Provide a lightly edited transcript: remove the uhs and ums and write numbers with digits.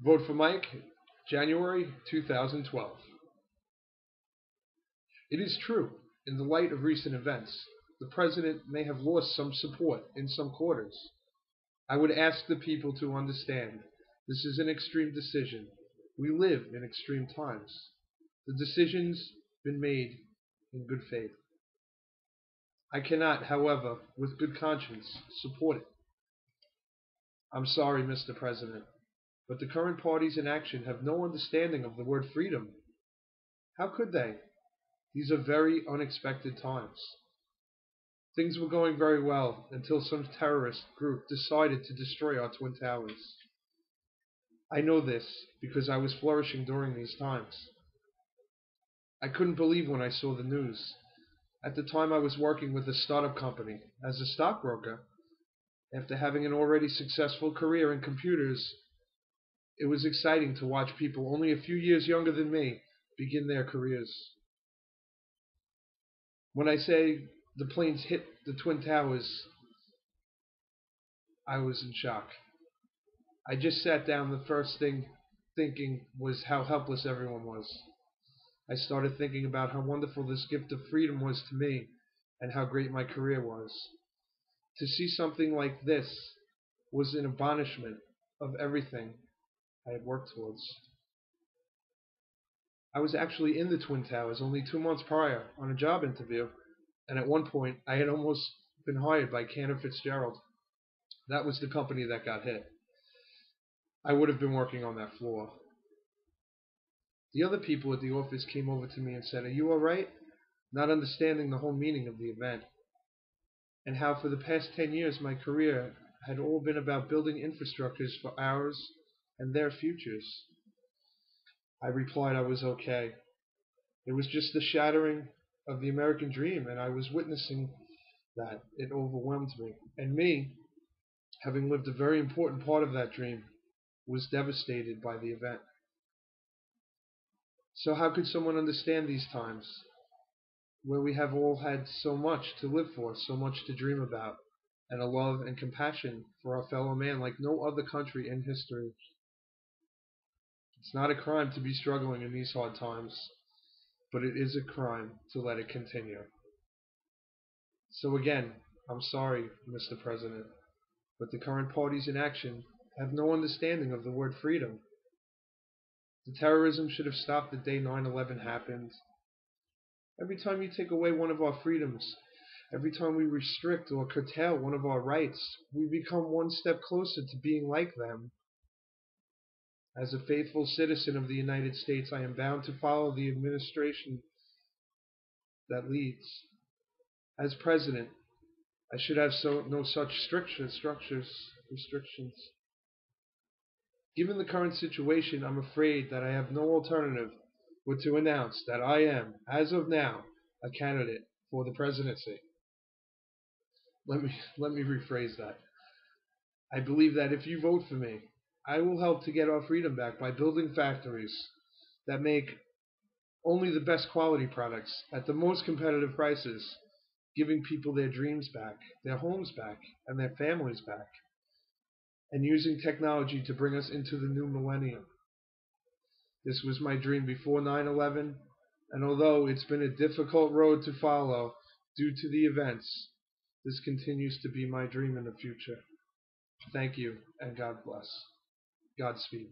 Vote for Mike, January 2012. It is true, in the light of recent events, the President may have lost some support in some quarters. I would ask the people to understand this is an extreme decision. We live in extreme times. The decision's been made in good faith. I cannot, however, with good conscience, support it. I'm sorry, Mr. President, but the current parties in action have no understanding of the word freedom. How could they? These are very unexpected times. Things were going very well until some terrorist group decided to destroy our Twin Towers. I know this because I was flourishing during these times. I couldn't believe when I saw the news. At the time I was working with a startup company as a stockbroker. After having an already successful career in computers, it was exciting to watch people only a few years younger than me begin their careers. When I say the planes hit the Twin Towers, I was in shock. I just sat down. The first thing thinking was how helpless everyone was. I started thinking about how wonderful this gift of freedom was to me and how great my career was. To see something like this was an abandonment of everything I had worked towards. I was actually in the Twin Towers only 2 months prior on a job interview, and at one point I had almost been hired by Cantor Fitzgerald. That was the company that got hit. I would have been working on that floor. The other people at the office came over to me and said, "Are you all right?" Not understanding the whole meaning of the event, and how for the past 10 years my career had all been about building infrastructures for ours and their futures. I replied I was okay. It was just the shattering of the American dream, and I was witnessing that. It overwhelmed me. And me, having lived a very important part of that dream, was devastated by the event. So how could someone understand these times, where we have all had so much to live for, so much to dream about, and a love and compassion for our fellow man like no other country in history? It's not a crime to be struggling in these hard times, but it is a crime to let it continue. So again, I'm sorry, Mr. President, but the current parties in action have no understanding of the word freedom. The terrorism should have stopped the day 9/11 happened. Every time you take away one of our freedoms, every time we restrict or curtail one of our rights, we become one step closer to being like them. As a faithful citizen of the United States, I am bound to follow the administration that leads. As president, I should have no such restrictions. Given the current situation, I'm afraid that I have no alternative but to announce that I am, as of now, a candidate for the presidency. Let me rephrase that. I believe that if you vote for me, I will help to get our freedom back by building factories that make only the best quality products at the most competitive prices, giving people their dreams back, their homes back, and their families back, and using technology to bring us into the new millennium. This was my dream before 9/11, and although it's been a difficult road to follow due to the events, this continues to be my dream in the future. Thank you, and God bless. Godspeed.